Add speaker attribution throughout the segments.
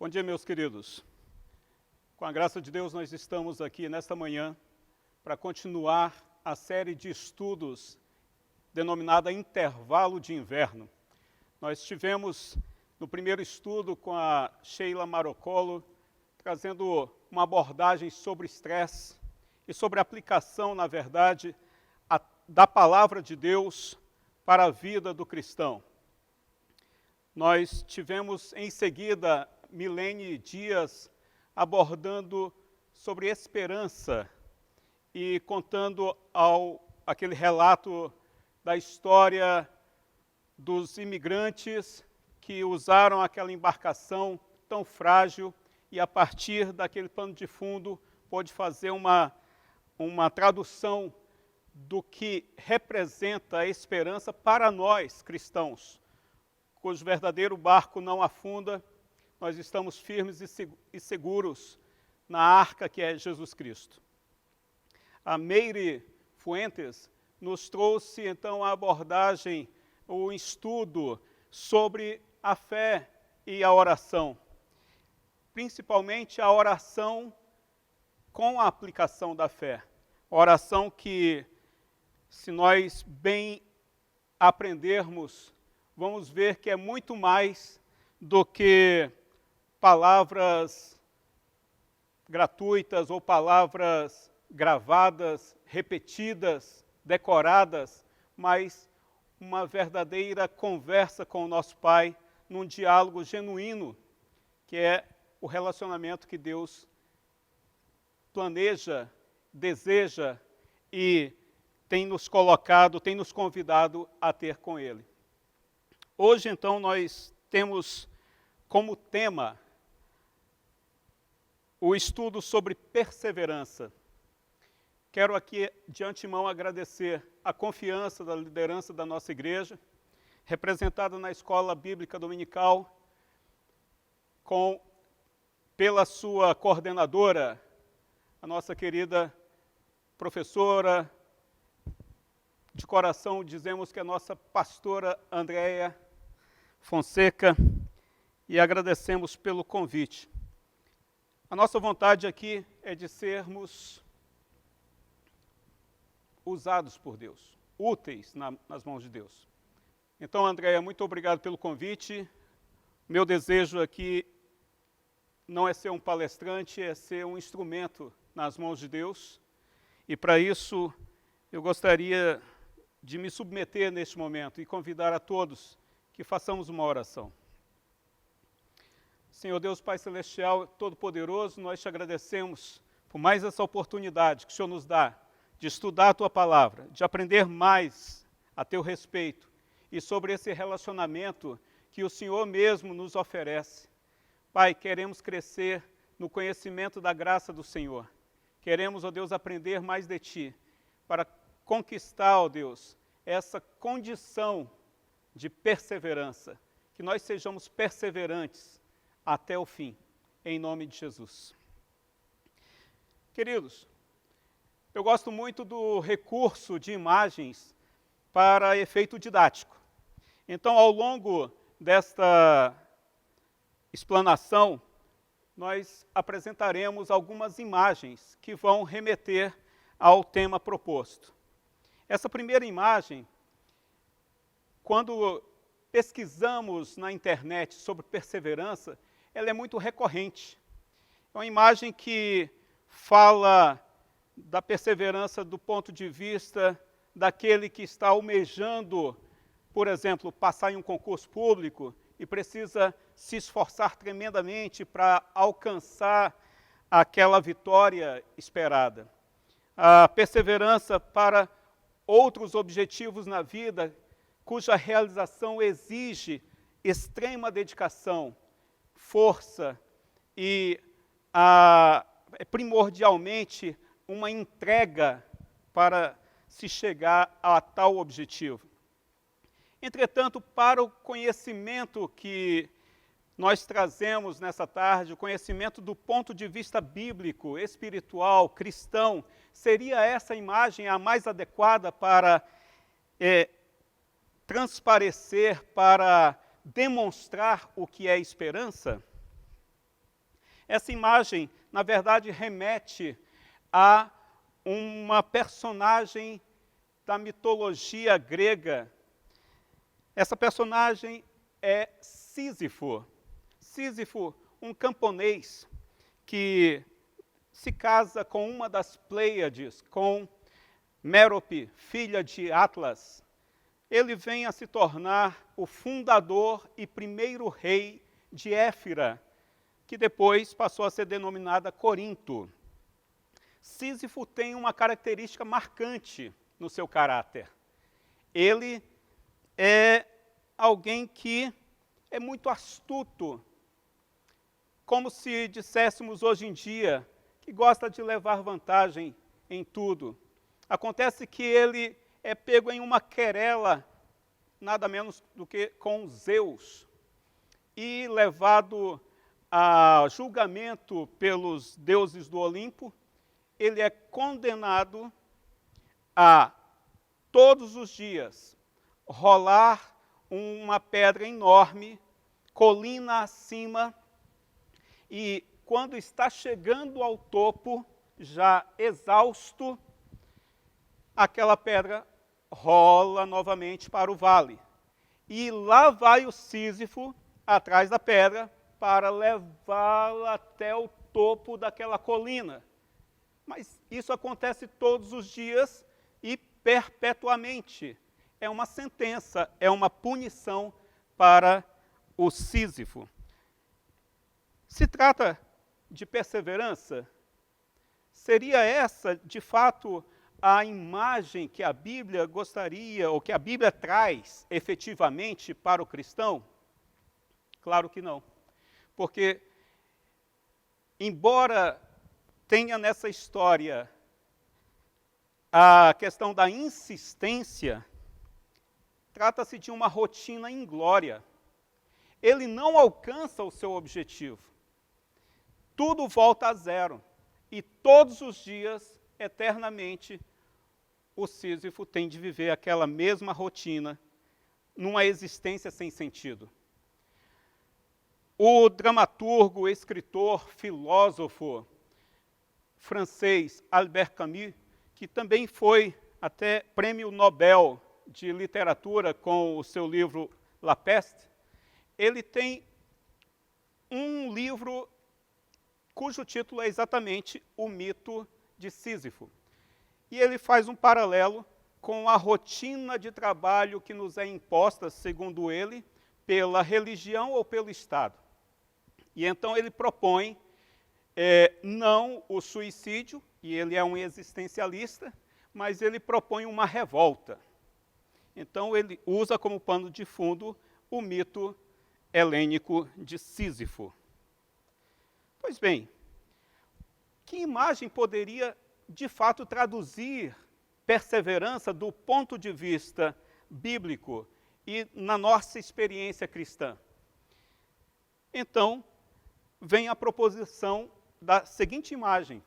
Speaker 1: Bom dia, meus queridos. Com a graça de Deus, nós estamos aqui nesta manhã para continuar a série de estudos denominada Intervalo de Inverno. Nós tivemos no primeiro estudo com a Sheila Marocolo, trazendo uma abordagem sobre estresse e sobre a aplicação, na verdade, da palavra de Deus para a vida do cristão. Nós tivemos em seguida Milene Dias abordando sobre esperança e contando aquele relato da história dos imigrantes que usaram aquela embarcação tão frágil e a partir daquele pano de fundo pôde fazer uma tradução do que representa a esperança para nós cristãos, cujo verdadeiro barco não afunda. Nós estamos firmes e seguros na arca que é Jesus Cristo. A Meire Fuentes nos trouxe, então, a abordagem, o estudo sobre a fé e a oração. Principalmente a oração com a aplicação da fé. Oração que, se nós bem aprendermos, vamos ver que é muito mais do que palavras gratuitas ou palavras gravadas, repetidas, decoradas, mas uma verdadeira conversa com o nosso Pai, num diálogo genuíno, que é o relacionamento que Deus planeja, deseja e tem nos colocado, tem nos convidado a ter com Ele. Hoje, então, nós temos como tema o estudo sobre perseverança. Quero aqui, de antemão, agradecer a confiança da liderança da nossa igreja, representada na Escola Bíblica Dominical, pela sua coordenadora, a nossa querida professora, de coração dizemos que é a nossa pastora Andréia Fonseca, e agradecemos pelo convite. A nossa vontade aqui é de sermos usados por Deus, úteis nas mãos de Deus. Então, Andréia, muito obrigado pelo convite. Meu desejo aqui não é ser um palestrante, é ser um instrumento nas mãos de Deus. E para isso, eu gostaria de me submeter neste momento e convidar a todos que façamos uma oração. Senhor Deus, Pai Celestial, Todo-Poderoso, nós te agradecemos por mais essa oportunidade que o Senhor nos dá de estudar a Tua Palavra, de aprender mais a Teu respeito e sobre esse relacionamento que o Senhor mesmo nos oferece. Pai, queremos crescer no conhecimento da graça do Senhor. Queremos, ó Deus, aprender mais de Ti, para conquistar, ó Deus, essa condição de perseverança, que nós sejamos perseverantes até o fim, em nome de Jesus. Queridos, eu gosto muito do recurso de imagens para efeito didático. Então, ao longo desta explanação, nós apresentaremos algumas imagens que vão remeter ao tema proposto. Essa primeira imagem, quando pesquisamos na internet sobre perseverança, ela é muito recorrente. É uma imagem que fala da perseverança do ponto de vista daquele que está almejando, por exemplo, passar em um concurso público e precisa se esforçar tremendamente para alcançar aquela vitória esperada. A perseverança para outros objetivos na vida, cuja realização exige extrema dedicação, força e, primordialmente, uma entrega para se chegar a tal objetivo. Entretanto, para o conhecimento que nós trazemos nessa tarde, o conhecimento do ponto de vista bíblico, espiritual, cristão, seria essa imagem a mais adequada para transparecer, para demonstrar o que é esperança? Essa imagem, na verdade, remete a uma personagem da mitologia grega. Essa personagem é Sísifo. Sísifo, um camponês que se casa com uma das Pleiades, com Mérope, filha de Atlas. Ele vem a se tornar o fundador e primeiro rei de Éfira, que depois passou a ser denominada Corinto. Sísifo tem uma característica marcante no seu caráter. Ele é alguém que é muito astuto, como se disséssemos hoje em dia, que gosta de levar vantagem em tudo. Acontece que ele é pego em uma querela, nada menos do que com Zeus, e levado a julgamento pelos deuses do Olimpo, ele é condenado a, todos os dias, rolar uma pedra enorme, colina acima, e quando está chegando ao topo, já exausto, aquela pedra rola novamente para o vale. E lá vai o Sísifo atrás da pedra para levá-la até o topo daquela colina. Mas isso acontece todos os dias e perpetuamente. É uma sentença, é uma punição para o Sísifo. Se trata de perseverança? Seria essa, de fato, a imagem que a Bíblia gostaria, ou que a Bíblia traz efetivamente para o cristão? Claro que não. Porque, embora tenha nessa história a questão da insistência, trata-se de uma rotina inglória. Ele não alcança o seu objetivo. Tudo volta a zero. E todos os dias, eternamente, o Sísifo tem de viver aquela mesma rotina, numa existência sem sentido. O dramaturgo, escritor, filósofo francês Albert Camus, que também foi até prêmio Nobel de literatura com o seu livro La Peste, ele tem um livro cujo título é exatamente O Mito de Sísifo. E ele faz um paralelo com a rotina de trabalho que nos é imposta, segundo ele, pela religião ou pelo Estado. E então ele propõe não o suicídio, e ele é um existencialista, mas ele propõe uma revolta. Então ele usa como pano de fundo o mito helênico de Sísifo. Pois bem, que imagem poderia, de fato, traduzir perseverança do ponto de vista bíblico e na nossa experiência cristã? Então, vem a proposição da seguinte imagem,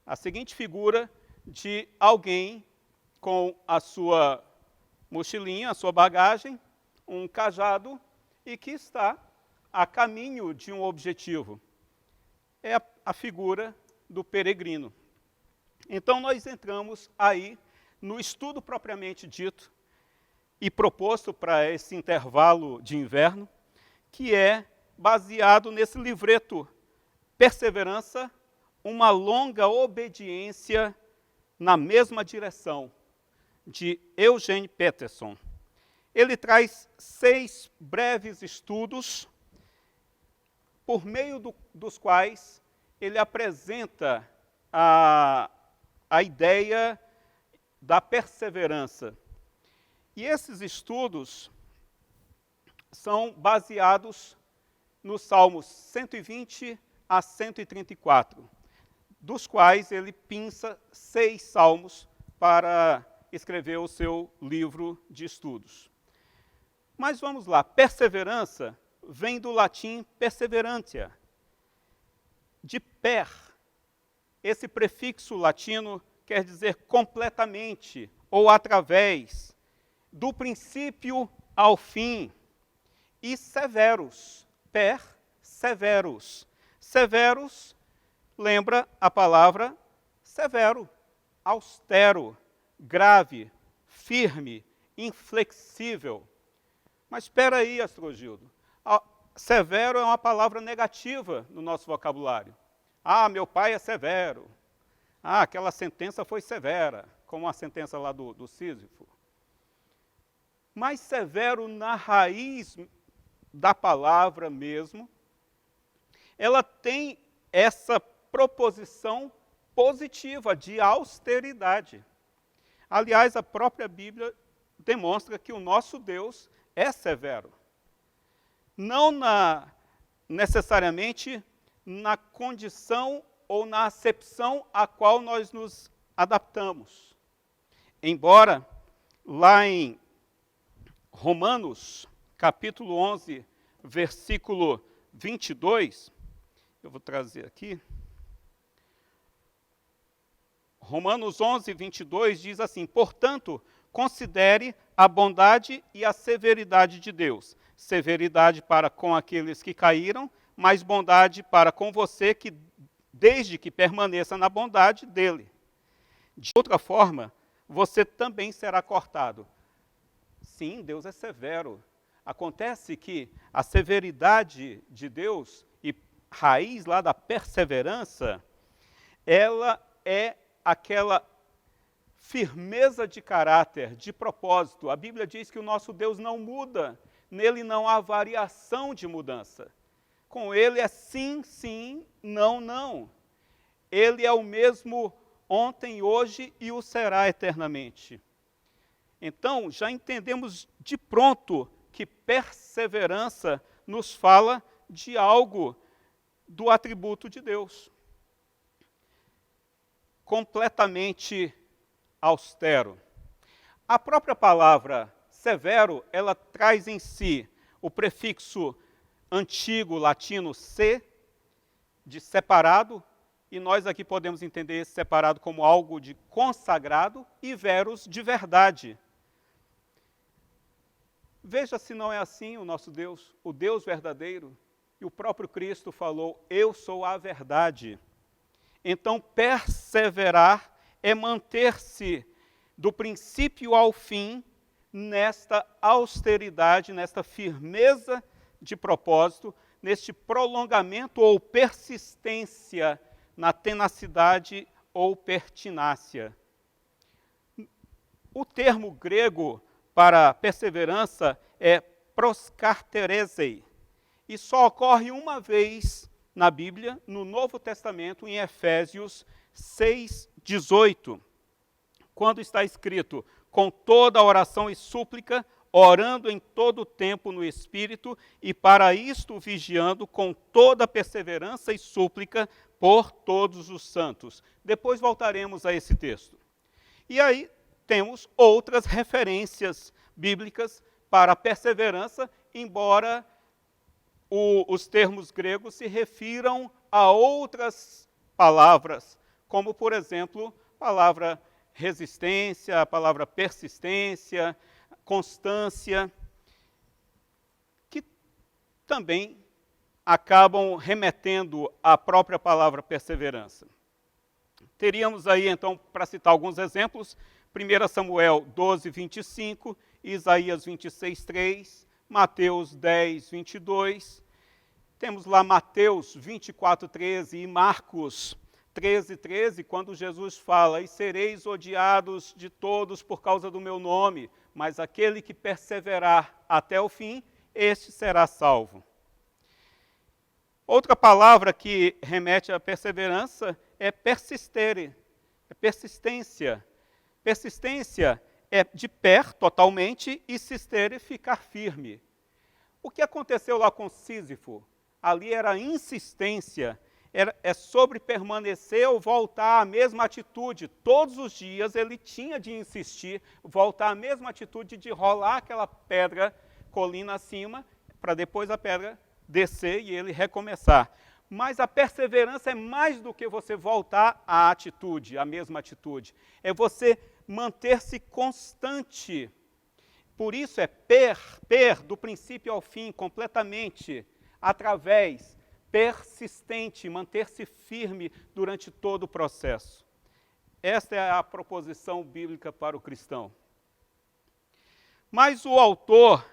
Speaker 1: a seguinte figura de alguém com a sua mochilinha, a sua bagagem, um cajado, e que está a caminho de um objetivo. É a figura do peregrino. Então, nós entramos aí no estudo propriamente dito e proposto para esse intervalo de inverno, que é baseado nesse livreto Perseverança, uma longa obediência na mesma direção, de Eugene Peterson. Ele traz 6 breves estudos, por meio dos quais ele apresenta a ideia da perseverança. E esses estudos são baseados nos Salmos 120 a 134, dos quais ele pinça 6 salmos para escrever o seu livro de estudos. Mas vamos lá, perseverança vem do latim perseverantia, de per. Esse prefixo latino quer dizer completamente ou através, do princípio ao fim, e severus, per severus, Severos lembra a palavra severo, austero, grave, firme, inflexível. Mas espera aí, Astrogildo. Severo é uma palavra negativa no nosso vocabulário. Ah, meu pai é severo. Ah, aquela sentença foi severa, como a sentença lá do Sísifo. Mas severo na raiz da palavra mesmo, ela tem essa proposição positiva de austeridade. Aliás, a própria Bíblia demonstra que o nosso Deus é severo. Não necessariamente na condição ou na acepção a qual nós nos adaptamos. Embora lá em Romanos, capítulo 11, versículo 22, eu vou trazer aqui. Romanos 11, 22 diz assim: portanto, considere a bondade e a severidade de Deus. Severidade para com aqueles que caíram, mas bondade para com você, que desde que permaneça na bondade dele. De outra forma, você também será cortado. Sim, Deus é severo. Acontece que a severidade de Deus e raiz lá da perseverança, ela é aquela firmeza de caráter, de propósito. A Bíblia diz que o nosso Deus não muda, nele não há variação de mudança. Com ele é sim, sim, não, não. Ele é o mesmo ontem, hoje e o será eternamente. Então, já entendemos de pronto que perseverança nos fala de algo do atributo de Deus. Completamente austero. A própria palavra severo, ela traz em si o prefixo antigo latino se, de separado, e nós aqui podemos entender esse separado como algo de consagrado, e veros, de verdade. Veja se não é assim o nosso Deus, o Deus verdadeiro, e o próprio Cristo falou: eu sou a verdade. Então, perseverar é manter-se do princípio ao fim nesta austeridade, nesta firmeza de propósito, neste prolongamento ou persistência na tenacidade ou pertinácia. O termo grego para perseverança é proskarterezei, e só ocorre uma vez na Bíblia, no Novo Testamento, em Efésios 6:18, quando está escrito: com toda oração e súplica, orando em todo o tempo no Espírito, e para isto vigiando com toda perseverança e súplica por todos os santos. Depois voltaremos a esse texto. E aí temos outras referências bíblicas para a perseverança, embora os termos gregos se refiram a outras palavras, como, por exemplo, a palavra resistência, a palavra persistência, constância, que também acabam remetendo à própria palavra perseverança. Teríamos aí, então, para citar alguns exemplos, 1 Samuel 12, 25, Isaías 26, 3, Mateus 10, 22, temos lá Mateus 24, 13 e Marcos 13, 13, quando Jesus fala: e sereis odiados de todos por causa do meu nome, mas aquele que perseverar até o fim, este será salvo. Outra palavra que remete à perseverança é persistere, é persistência. Persistência é de per, totalmente, e sistere, ficar firme. O que aconteceu lá com Sísifo? Ali era insistência, é sobre permanecer ou voltar à mesma atitude. Todos os dias ele tinha de insistir, voltar à mesma atitude de rolar aquela pedra colina acima, para depois a pedra descer e ele recomeçar. Mas a perseverança é mais do que você voltar à atitude, à mesma atitude. É você manter-se constante. Por isso é do princípio ao fim, completamente, através, persistente, manter-se firme durante todo o processo. Esta é a proposição bíblica para o cristão. Mas o autor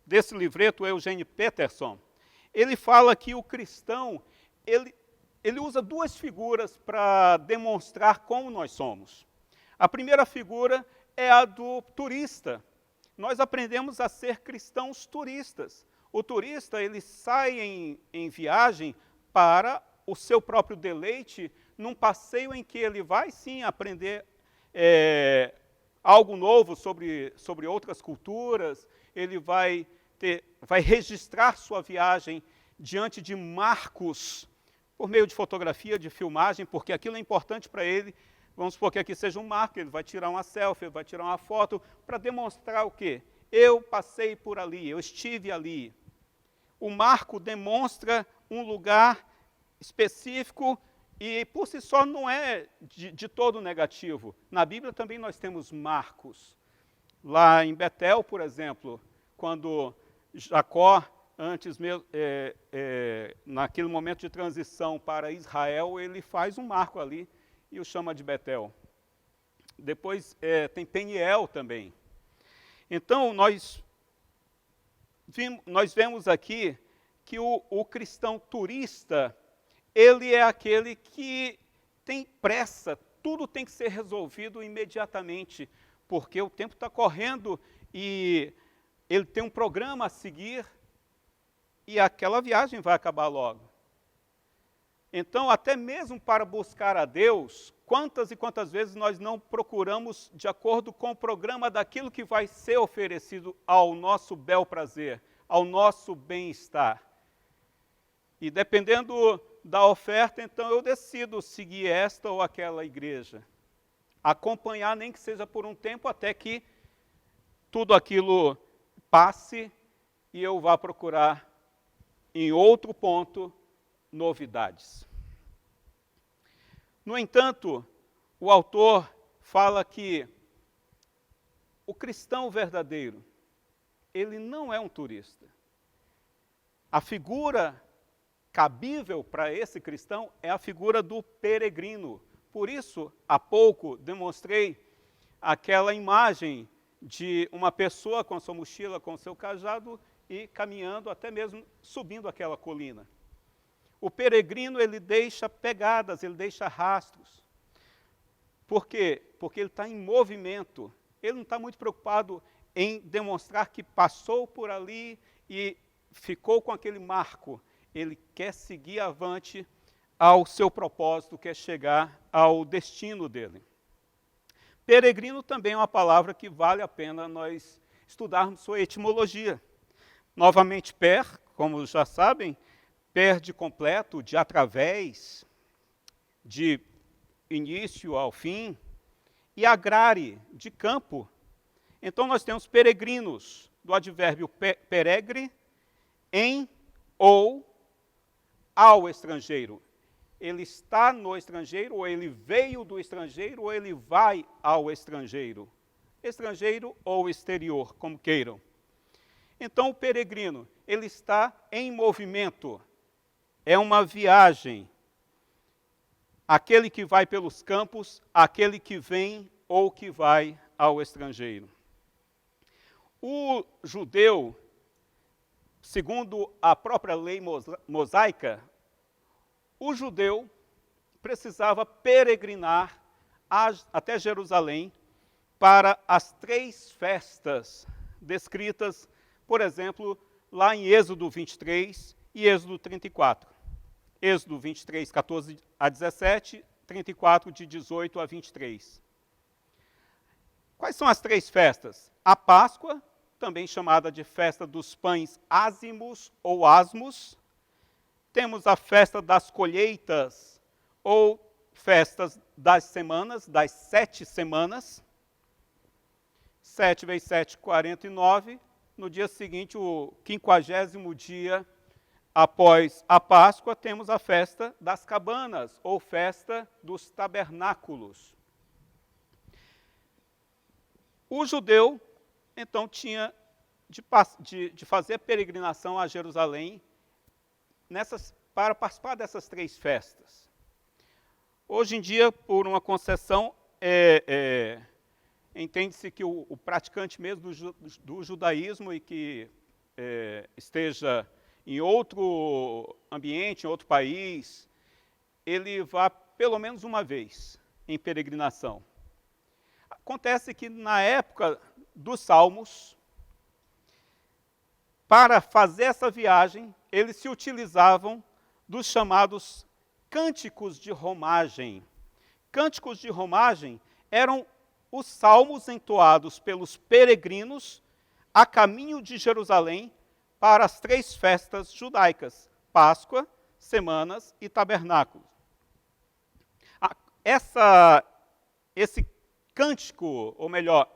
Speaker 1: desse livreto, Eugene Peterson, ele fala que o cristão, ele usa duas figuras para demonstrar como nós somos. A primeira figura é a do turista. Nós aprendemos a ser cristãos turistas. O turista, ele sai em viagem para o seu próprio deleite, num passeio em que ele vai, sim, aprender algo novo sobre outras culturas, ele vai registrar sua viagem diante de marcos, por meio de fotografia, de filmagem, porque aquilo é importante para ele. Vamos supor que aqui seja um marco, ele vai tirar uma selfie, ele vai tirar uma foto, para demonstrar o quê? Eu passei por ali, eu estive ali. O marco demonstra um lugar específico e, por si só, não é de todo negativo. Na Bíblia também nós temos marcos. Lá em Betel, por exemplo, quando Jacó, antes mesmo, naquele momento de transição para Israel, ele faz um marco ali e o chama de Betel. Depois tem Peniel também. Então, nós vemos aqui que o cristão turista, ele é aquele que tem pressa, tudo tem que ser resolvido imediatamente, porque o tempo está correndo e ele tem um programa a seguir e aquela viagem vai acabar logo. Então, até mesmo para buscar a Deus, quantas e quantas vezes nós não procuramos de acordo com o programa daquilo que vai ser oferecido ao nosso bel prazer, ao nosso bem-estar. E dependendo da oferta, então eu decido seguir esta ou aquela igreja. Acompanhar, nem que seja por um tempo, até que tudo aquilo passe e eu vá procurar em outro ponto novidades. No entanto, o autor fala que o cristão verdadeiro, ele não é um turista. A figura cabível para esse cristão é a figura do peregrino. Por isso, há pouco demonstrei aquela imagem de uma pessoa com a sua mochila, com o seu cajado e caminhando, até mesmo subindo aquela colina. O peregrino, ele deixa pegadas, ele deixa rastros. Por quê? Porque ele está em movimento. Ele não está muito preocupado em demonstrar que passou por ali e ficou com aquele marco. Ele quer seguir avante ao seu propósito, quer chegar ao destino dele. Peregrino também é uma palavra que vale a pena nós estudarmos sua etimologia. Novamente, per, como já sabem, per de completo, de através, de início ao fim, e agrare, de campo. Então nós temos peregrinos, do advérbio peregre, em ou ao estrangeiro. Ele está no estrangeiro, ou ele veio do estrangeiro, ou ele vai ao estrangeiro. Estrangeiro ou exterior, como queiram. Então o peregrino, ele está em movimento. É uma viagem. Aquele que vai pelos campos, aquele que vem ou que vai ao estrangeiro. O judeu, segundo a própria lei mosaica, o judeu precisava peregrinar até Jerusalém para as 3 festas descritas, por exemplo, lá em Êxodo 23 e Êxodo 34. Êxodo 23, 14 a 17, 34, de 18 a 23. Quais são as 3 festas? A Páscoa, também chamada de festa dos pães ázimos ou asmos. Temos a festa das colheitas, ou festas das semanas, das 7 semanas. 7 vezes 7, 49. No dia seguinte, o 50º dia após a Páscoa, temos a festa das cabanas, ou festa dos tabernáculos. O judeu, então, tinha de fazer peregrinação a Jerusalém para participar dessas 3 festas. Hoje em dia, por uma concessão, entende-se que o praticante mesmo do judaísmo e que esteja em outro ambiente, em outro país, ele vá pelo menos uma vez em peregrinação. Acontece que na época dos Salmos, para fazer essa viagem, eles se utilizavam dos chamados cânticos de romagem. Cânticos de romagem eram os salmos entoados pelos peregrinos a caminho de Jerusalém para as 3 festas judaicas: Páscoa, Semanas e Tabernáculo. Esse cântico, ou melhor,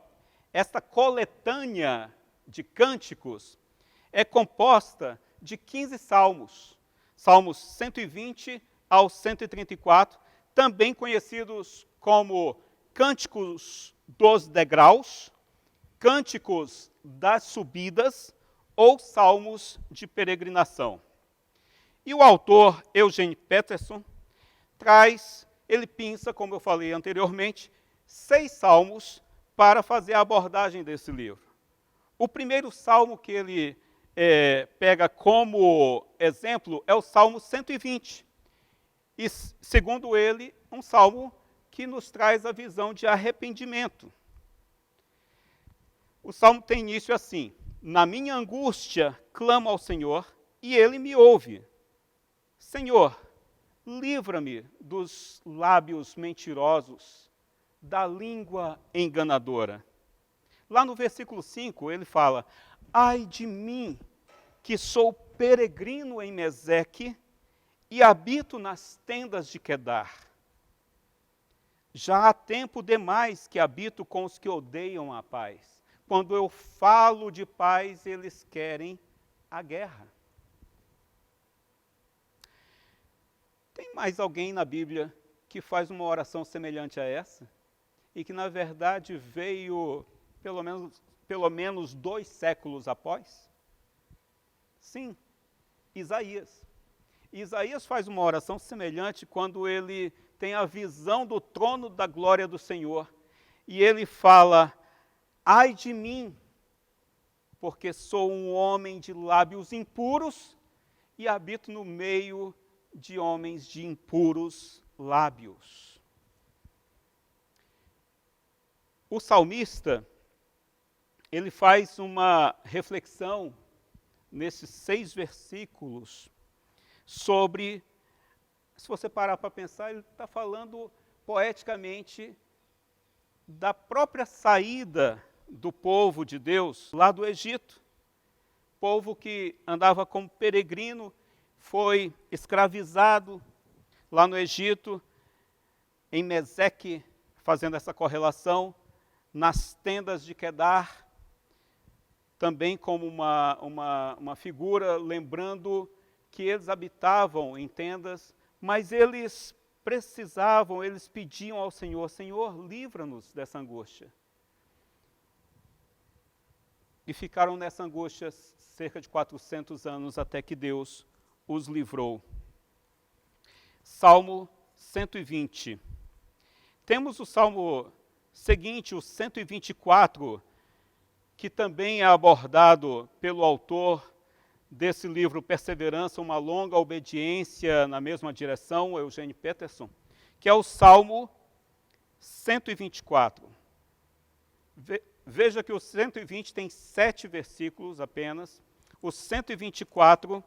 Speaker 1: essa coletânea de cânticos é composta de 15 salmos, salmos 120 ao 134, também conhecidos como cânticos dos degraus, cânticos das subidas ou salmos de peregrinação. E o autor Eugene Peterson ele pinça, como eu falei anteriormente, 6 salmos para fazer a abordagem desse livro. O primeiro salmo que ele pega como exemplo é o Salmo 120. E, segundo ele, um salmo que nos traz a visão de arrependimento. O salmo tem início assim: na minha angústia clamo ao Senhor, e ele me ouve. Senhor, livra-me dos lábios mentirosos, da língua enganadora. Lá no versículo 5, ele fala: ai de mim, que sou peregrino em Meseque e habito nas tendas de Quedar. Já há tempo demais que habito com os que odeiam a paz. Quando eu falo de paz, eles querem a guerra. Tem mais alguém na Bíblia que faz uma oração semelhante a essa? E que, na verdade, veio pelo menos 2 séculos após? Sim, Isaías. Isaías faz uma oração semelhante quando ele tem a visão do trono da glória do Senhor. E ele fala: ai de mim, porque sou um homem de lábios impuros e habito no meio de homens de impuros lábios. O salmista, ele faz uma reflexão nesses 6 versículos sobre, se você parar para pensar, ele está falando poeticamente da própria saída do povo de Deus lá do Egito. Povo que andava como peregrino, foi escravizado lá no Egito, em Meseque, fazendo essa correlação, nas tendas de Quedar, também como uma figura lembrando que eles habitavam em tendas, mas eles pediam ao Senhor: Senhor, livra-nos dessa angústia. E ficaram nessa angústia cerca de 400 anos até que Deus os livrou. Salmo 120. Temos o salmo seguinte, o 124, que também é abordado pelo autor desse livro Perseverança, uma longa obediência na mesma direção, Eugene Peterson, que é o Salmo 124. Veja que o 120 tem 7 versículos apenas, o 124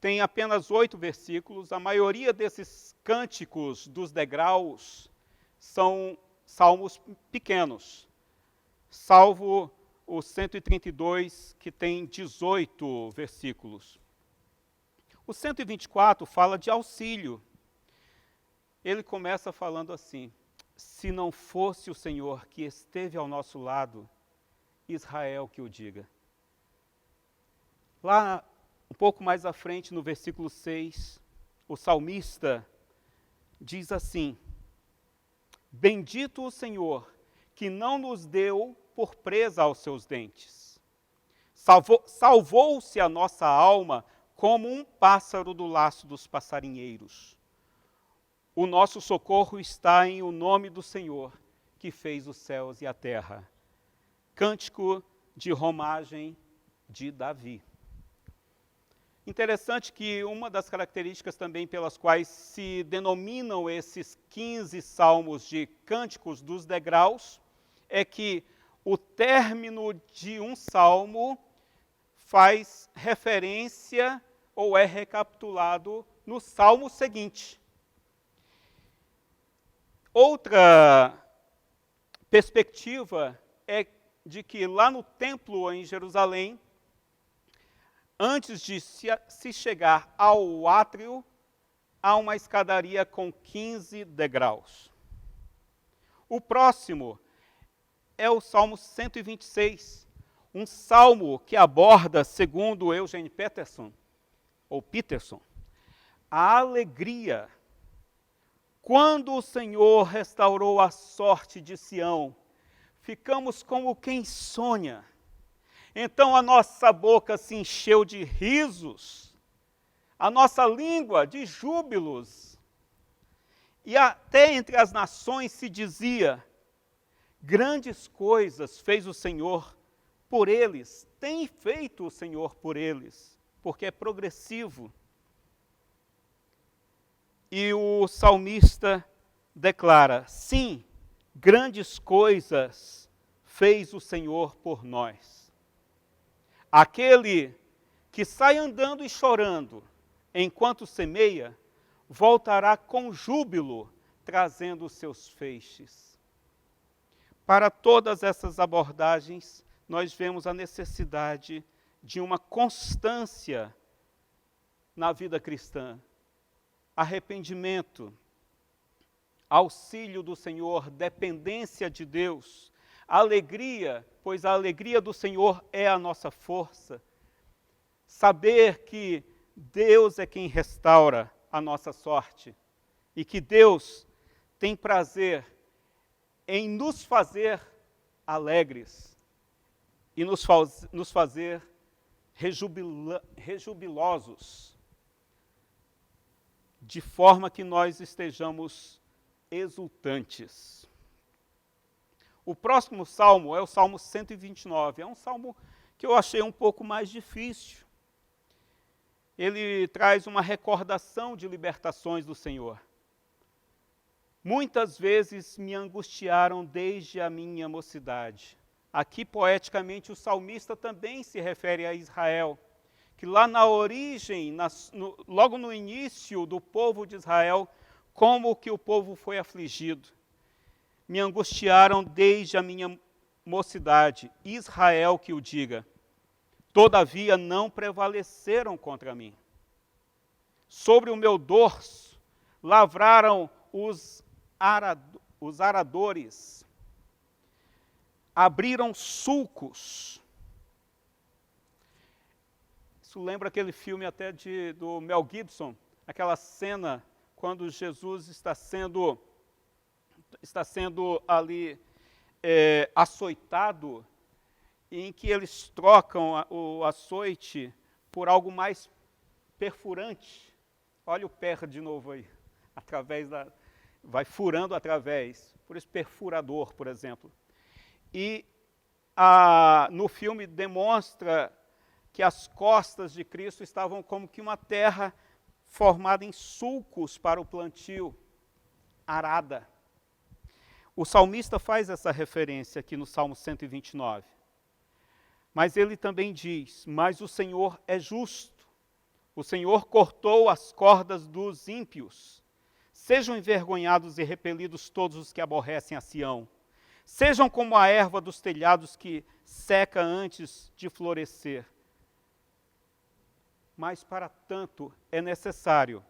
Speaker 1: tem apenas 8 versículos. A maioria desses cânticos dos degraus são salmos pequenos, salvo o 132, que tem 18 versículos. O 124 fala de auxílio. Ele começa falando assim: se não fosse o Senhor que esteve ao nosso lado, Israel que o diga. Lá, um pouco mais à frente, no versículo 6, o salmista diz assim: bendito o Senhor, que não nos deu por presa aos seus dentes. Salvou-se a nossa alma como um pássaro do laço dos passarinheiros. O nosso socorro está em o nome do Senhor, que fez os céus e a terra. Cântico de romagem de Davi. Interessante que uma das características também pelas quais se denominam esses 15 salmos de cânticos dos degraus é que o término de um salmo faz referência ou é recapitulado no salmo seguinte. Outra perspectiva é de que lá no templo em Jerusalém, antes de se chegar ao átrio, há uma escadaria com 15 degraus. O próximo é o Salmo 126, um salmo que aborda, segundo Eugene Peterson, a alegria. Quando o Senhor restaurou a sorte de Sião, ficamos como quem sonha. Então a nossa boca se encheu de risos, a nossa língua de júbilos. E até entre as nações se dizia: grandes coisas fez o Senhor por eles, tem feito o Senhor por eles, porque é progressivo. E o salmista declara: sim, grandes coisas fez o Senhor por nós. Aquele que sai andando e chorando enquanto semeia, voltará com júbilo, trazendo os seus feixes. Para todas essas abordagens, nós vemos a necessidade de uma constância na vida cristã. Arrependimento, auxílio do Senhor, dependência de Deus, alegria, pois a alegria do Senhor é a nossa força. Saber que Deus é quem restaura a nossa sorte e que Deus tem prazer em nos fazer alegres e nos fazer rejubilosos, de forma que nós estejamos exultantes. O próximo salmo é o Salmo 129. É um salmo que eu achei um pouco mais difícil. Ele traz uma recordação de libertações do Senhor. Muitas vezes me angustiaram desde a minha mocidade. Aqui, poeticamente, o salmista também se refere a Israel, que lá na origem, logo no início do povo de Israel, como que o povo foi afligido. Me angustiaram desde a minha mocidade, Israel que o diga. Todavia não prevaleceram contra mim. Sobre o meu dorso lavraram os aradores, abriram sulcos. Isso lembra aquele filme até do Mel Gibson, aquela cena quando Jesus está sendo ali açoitado, em que eles trocam o açoite por algo mais perfurante. Olha o per de novo aí, vai furando através, por esse perfurador, por exemplo. E no filme demonstra que as costas de Cristo estavam como que uma terra formada em sulcos para o plantio, arada. O salmista faz essa referência aqui no Salmo 129. Mas ele também diz: mas o Senhor é justo. O Senhor cortou as cordas dos ímpios. Sejam envergonhados e repelidos todos os que aborrecem a Sião. Sejam como a erva dos telhados que seca antes de florescer. Mas para tanto é necessário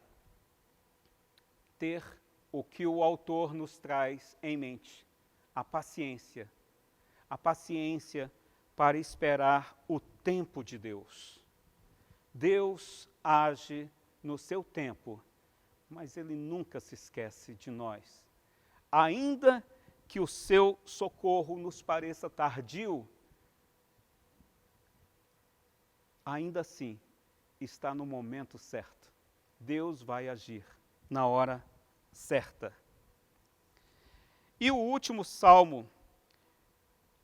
Speaker 1: ter o que o autor nos traz em mente: a paciência. A paciência para esperar o tempo de Deus. Deus age no seu tempo, mas Ele nunca se esquece de nós. Ainda que o seu socorro nos pareça tardio, ainda assim, está no momento certo. Deus vai agir na hora certa. E o último salmo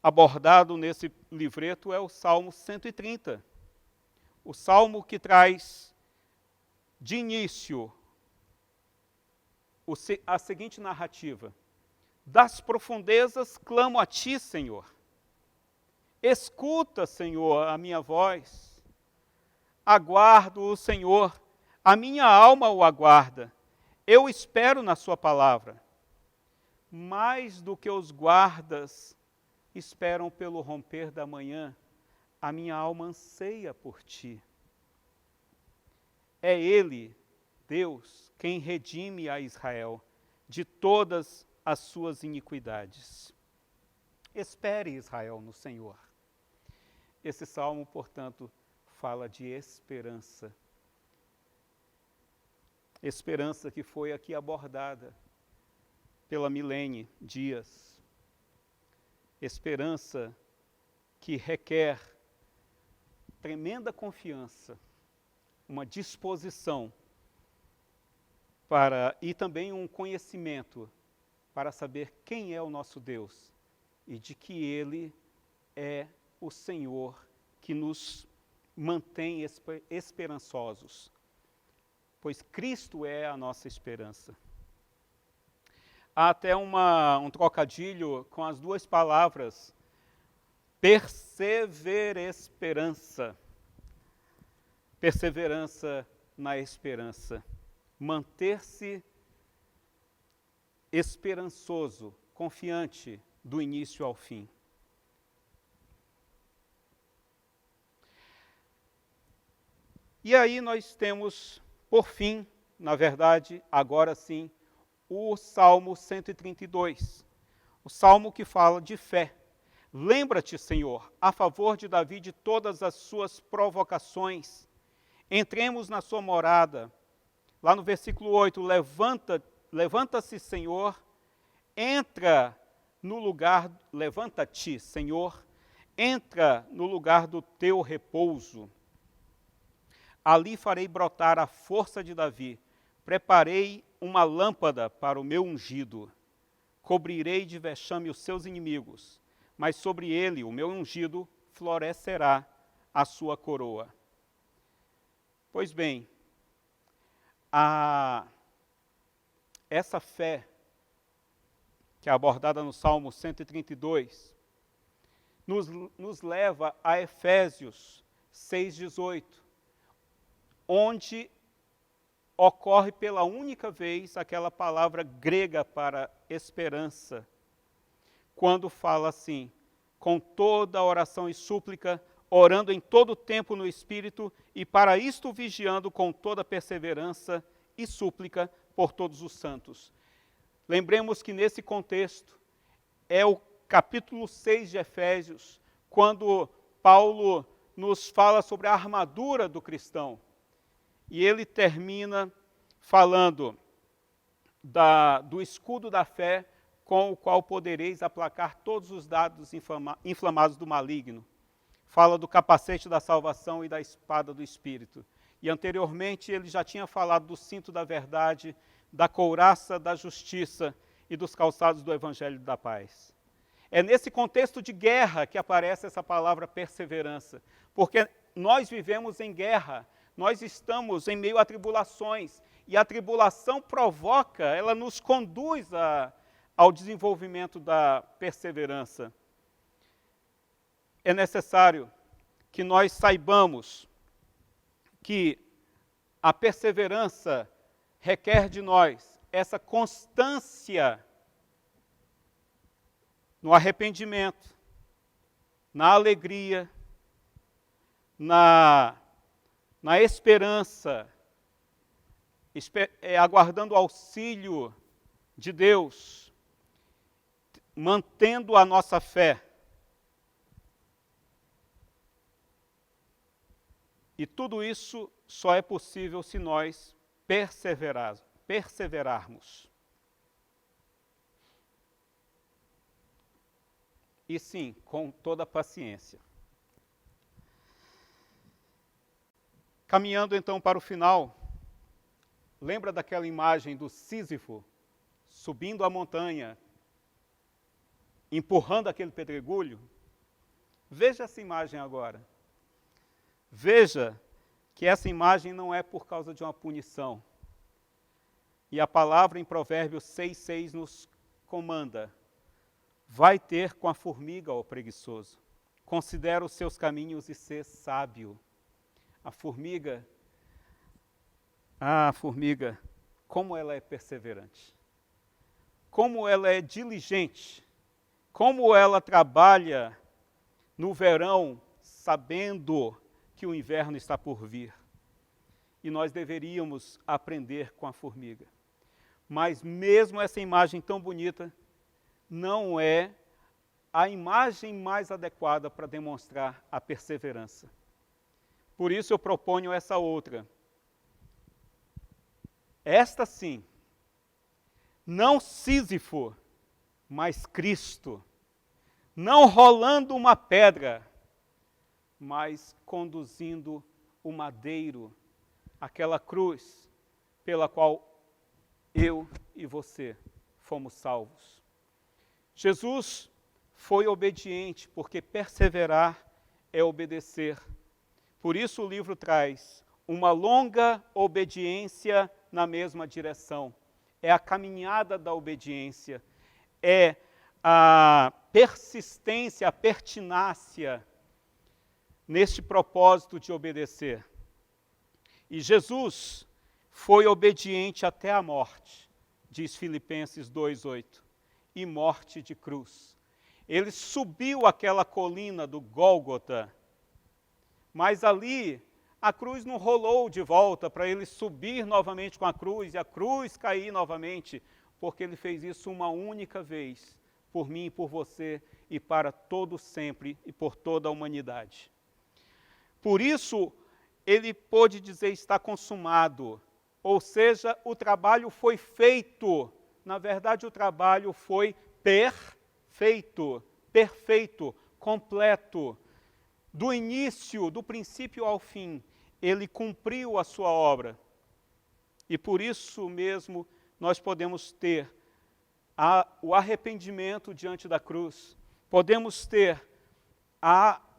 Speaker 1: abordado nesse livreto é o Salmo 130. O salmo que traz de início a seguinte narrativa: das profundezas clamo a ti, Senhor. Escuta, Senhor, a minha voz. Aguardo o Senhor, a minha alma o aguarda. Eu espero na sua palavra. Mais do que os guardas esperam pelo romper da manhã, a minha alma anseia por ti. É Ele, Deus, quem redime a Israel de todas as suas iniquidades. Espere, Israel, no Senhor. Esse salmo, portanto, fala de esperança. Esperança que foi aqui abordada pela Milene Dias. Esperança que requer tremenda confiança, uma disposição e também um conhecimento para saber quem é o nosso Deus e de que Ele é o Senhor que nos mantém esperançosos, pois Cristo é a nossa esperança. Há até um trocadilho com as duas palavras, perseverança. Perseverança na esperança. Manter-se esperançoso, confiante do início ao fim. E aí nós temos, por fim, na verdade, agora sim, o Salmo 132. O Salmo que fala de fé. Lembra-te, Senhor, a favor de Davi de todas as suas provocações. Entremos na sua morada. Lá no versículo 8, levanta-se, Senhor, levanta-te, Senhor, entra no lugar do teu repouso. Ali farei brotar a força de Davi. Preparei uma lâmpada para o meu ungido. Cobrirei de vexame os seus inimigos, mas sobre ele, o meu ungido, florescerá a sua coroa. Pois bem, essa fé, que é abordada no Salmo 132, nos leva a Efésios 6,18, onde ocorre pela única vez aquela palavra grega para esperança, quando fala assim: com toda oração e súplica, orando em todo tempo no Espírito, e para isto vigiando com toda perseverança e súplica por todos os santos. Lembremos que nesse contexto é o capítulo 6 de Efésios, quando Paulo nos fala sobre a armadura do cristão. E ele termina falando do escudo da fé, com o qual podereis aplacar todos os dardos inflamados do maligno. Fala do capacete da salvação e da espada do Espírito. E anteriormente ele já tinha falado do cinto da verdade, da couraça da justiça e dos calçados do evangelho da paz. É nesse contexto de guerra que aparece essa palavra perseverança, porque nós vivemos em guerra, nós estamos em meio a tribulações, e a tribulação provoca, ela nos conduz ao desenvolvimento da perseverança. É necessário que nós saibamos que a perseverança requer de nós essa constância no arrependimento, na alegria, na esperança, aguardando o auxílio de Deus, mantendo a nossa fé. E tudo isso só é possível se nós perseverarmos. E sim, com toda a paciência. Caminhando então para o final, lembra daquela imagem do Sísifo subindo a montanha, empurrando aquele pedregulho? Veja essa imagem agora. Veja que essa imagem não é por causa de uma punição. E a palavra em Provérbios 6,6 nos comanda: vai ter com a formiga, ó preguiçoso. Considera os seus caminhos e ser sábio. A formiga, como ela é perseverante. Como ela é diligente. Como ela trabalha no verão, sabendo que o inverno está por vir. E nós deveríamos aprender com a formiga. Mas mesmo essa imagem tão bonita, não é a imagem mais adequada para demonstrar a perseverança. Por isso eu proponho essa outra. Esta sim, não Sísifo, mas Cristo. Não rolando uma pedra, mas conduzindo o madeiro, aquela cruz pela qual eu e você fomos salvos. Jesus foi obediente, porque perseverar é obedecer. Por isso o livro traz uma longa obediência na mesma direção. É a caminhada da obediência, é a persistência, a pertinácia neste propósito de obedecer. E Jesus foi obediente até a morte, diz Filipenses 2,8, e morte de cruz. Ele subiu aquela colina do Gólgota, mas ali a cruz não rolou de volta para ele subir novamente com a cruz e a cruz cair novamente, porque ele fez isso uma única vez, por mim e por você e para todo sempre e por toda a humanidade. Por isso, ele pôde dizer está consumado, ou seja, o trabalho foi feito. Na verdade, o trabalho foi perfeito, completo. Do início, do princípio ao fim, ele cumpriu a sua obra. E por isso mesmo nós podemos ter o arrependimento diante da cruz. Podemos ter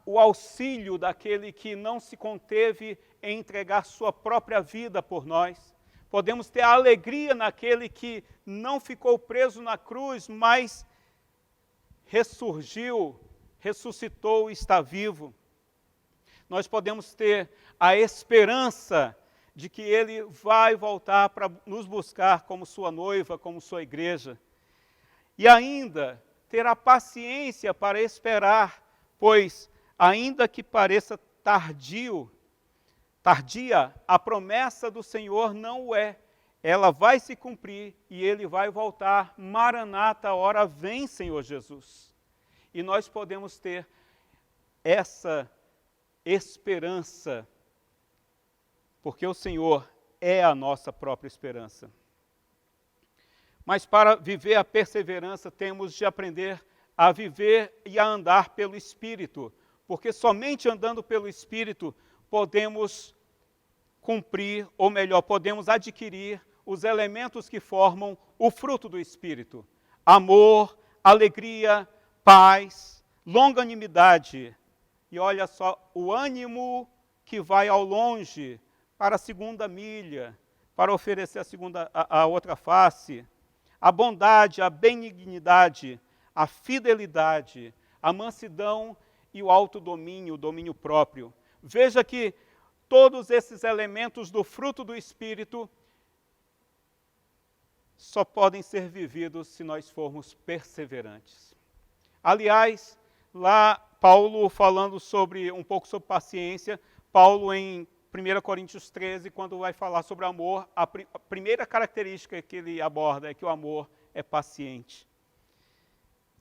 Speaker 1: o auxílio daquele que não se conteve em entregar sua própria vida por nós. Podemos ter a alegria naquele que não ficou preso na cruz, mas ressurgiu, ressuscitou e está vivo. Nós podemos ter a esperança de que ele vai voltar para nos buscar como sua noiva, como sua igreja. E ainda ter a paciência para esperar, pois ainda que pareça tardia, a promessa do Senhor não o é. Ela vai se cumprir e ele vai voltar. Maranata, ora vem, Senhor Jesus. E nós podemos ter essa esperança, porque o Senhor é a nossa própria esperança. Mas para viver a perseverança, temos de aprender a viver e a andar pelo Espírito, porque somente andando pelo Espírito podemos cumprir, ou melhor, podemos adquirir os elementos que formam o fruto do Espírito: amor, alegria, paz, longanimidade. E olha só, o ânimo que vai ao longe para a segunda milha, para oferecer a outra face, a bondade, a benignidade, a fidelidade, a mansidão e o autodomínio, o domínio próprio. Veja que todos esses elementos do fruto do Espírito só podem ser vividos se nós formos perseverantes. Aliás, lá Paulo falando um pouco sobre paciência, Paulo em 1 Coríntios 13, quando vai falar sobre amor, a primeira característica que ele aborda é que o amor é paciente.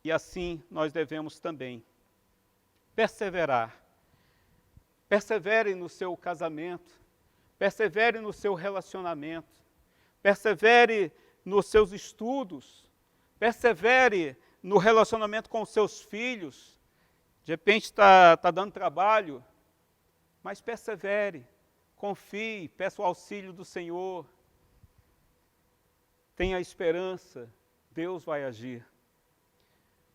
Speaker 1: E assim nós devemos também perseverar. Persevere no seu casamento, persevere no seu relacionamento, persevere nos seus estudos, persevere no relacionamento com os seus filhos. De repente está dando trabalho, mas persevere, confie, peça o auxílio do Senhor, tenha esperança, Deus vai agir.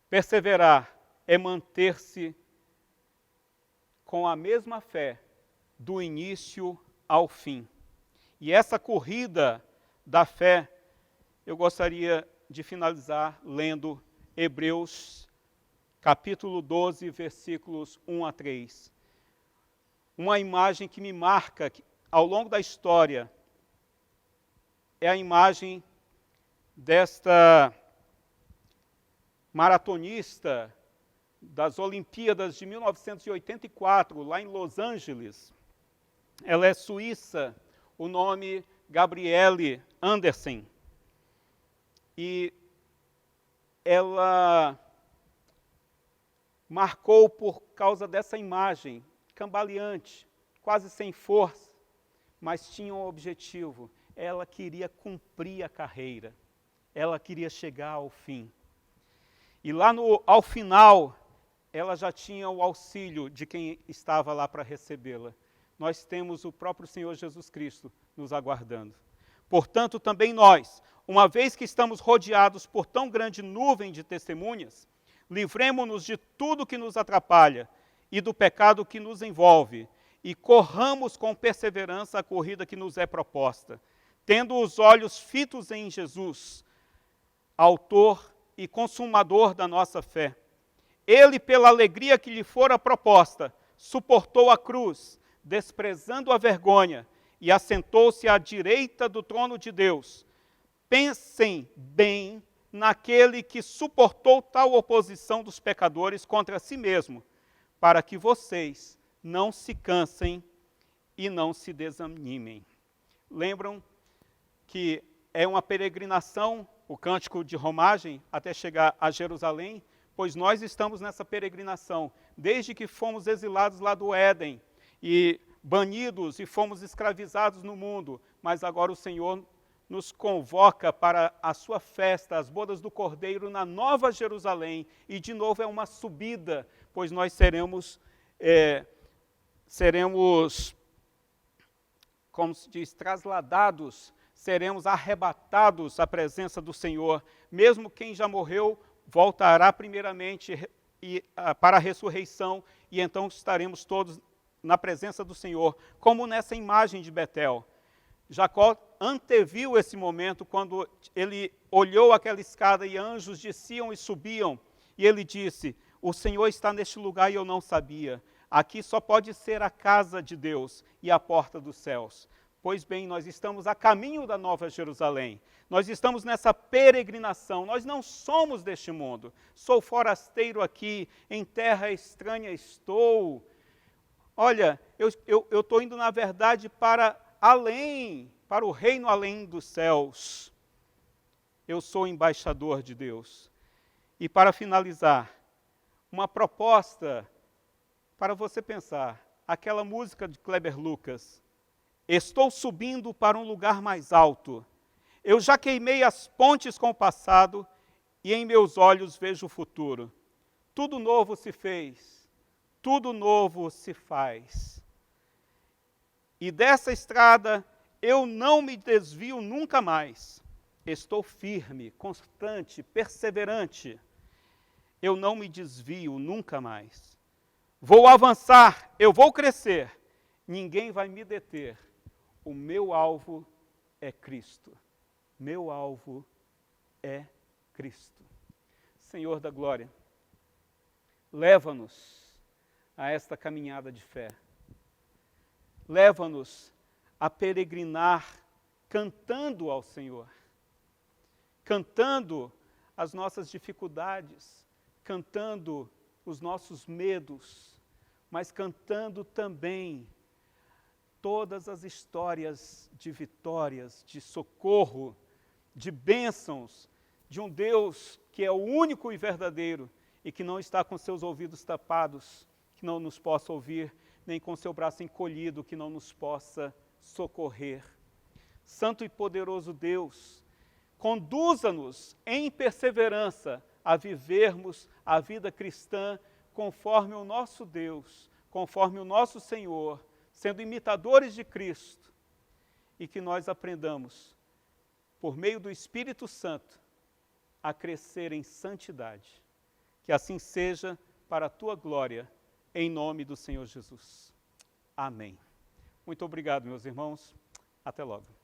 Speaker 1: Perseverar é manter-se com a mesma fé do início ao fim. E essa corrida da fé, eu gostaria de finalizar lendo Hebreus, capítulo 12, versículos 1 a 3. Uma imagem que me marca ao longo da história é a imagem desta maratonista das Olimpíadas de 1984, lá em Los Angeles. Ela é suíça, o nome Gabriele Andersen. E ela marcou por causa dessa imagem, cambaleante, quase sem força, mas tinha um objetivo. Ela queria cumprir a carreira, ela queria chegar ao fim. E lá ao final, ela já tinha o auxílio de quem estava lá para recebê-la. Nós temos o próprio Senhor Jesus Cristo nos aguardando. Portanto, também nós, uma vez que estamos rodeados por tão grande nuvem de testemunhas, livremo-nos de tudo que nos atrapalha e do pecado que nos envolve, e corramos com perseverança a corrida que nos é proposta, tendo os olhos fitos em Jesus, autor e consumador da nossa fé. Ele, pela alegria que lhe fora proposta, suportou a cruz, desprezando a vergonha, e assentou-se à direita do trono de Deus. Pensem bem naquele que suportou tal oposição dos pecadores contra si mesmo, para que vocês não se cansem e não se desanimem. Lembram que é uma peregrinação, o cântico de romagem, até chegar a Jerusalém, pois nós estamos nessa peregrinação, desde que fomos exilados lá do Éden, e banidos e fomos escravizados no mundo, mas agora o Senhor nos convoca para a sua festa, as bodas do Cordeiro na Nova Jerusalém, e de novo é uma subida, pois nós seremos, como se diz, trasladados, seremos arrebatados à presença do Senhor. Mesmo quem já morreu voltará primeiramente para a ressurreição, e então estaremos todos na presença do Senhor, como nessa imagem de Betel. Jacó anteviu esse momento quando ele olhou aquela escada e anjos desciam e subiam, e ele disse: o Senhor está neste lugar e eu não sabia. Aqui só pode ser a casa de Deus e a porta dos céus. Pois bem, nós estamos a caminho da Nova Jerusalém. Nós estamos nessa peregrinação. Nós não somos deste mundo. Sou forasteiro aqui, em terra estranha estou. Olha, eu estou indo, na verdade, para além, para o reino além dos céus. Eu sou embaixador de Deus. E para finalizar, uma proposta para você pensar. Aquela música de Kleber Lucas. Estou subindo para um lugar mais alto. Eu já queimei as pontes com o passado e em meus olhos vejo o futuro. Tudo novo se fez, tudo novo se faz. E dessa estrada eu não me desvio nunca mais. Estou firme, constante, perseverante. Eu não me desvio nunca mais. Vou avançar, eu vou crescer. Ninguém vai me deter. O meu alvo é Cristo. Meu alvo é Cristo. Senhor da glória, leva-nos a esta caminhada de fé. Leva-nos a peregrinar cantando ao Senhor. Cantando as nossas dificuldades, cantando os nossos medos, mas cantando também todas as histórias de vitórias, de socorro, de bênçãos, de um Deus que é o único e verdadeiro e que não está com seus ouvidos tapados, que não nos possa ouvir, nem com seu braço encolhido, que não nos possa socorrer. Santo e poderoso Deus, conduza-nos em perseverança a vivermos a vida cristã conforme o nosso Deus, conforme o nosso Senhor sendo imitadores de Cristo, e que nós aprendamos, por meio do Espírito Santo, a crescer em santidade. Que assim seja para a tua glória, em nome do Senhor Jesus. Amém. Muito obrigado, meus irmãos. Até logo.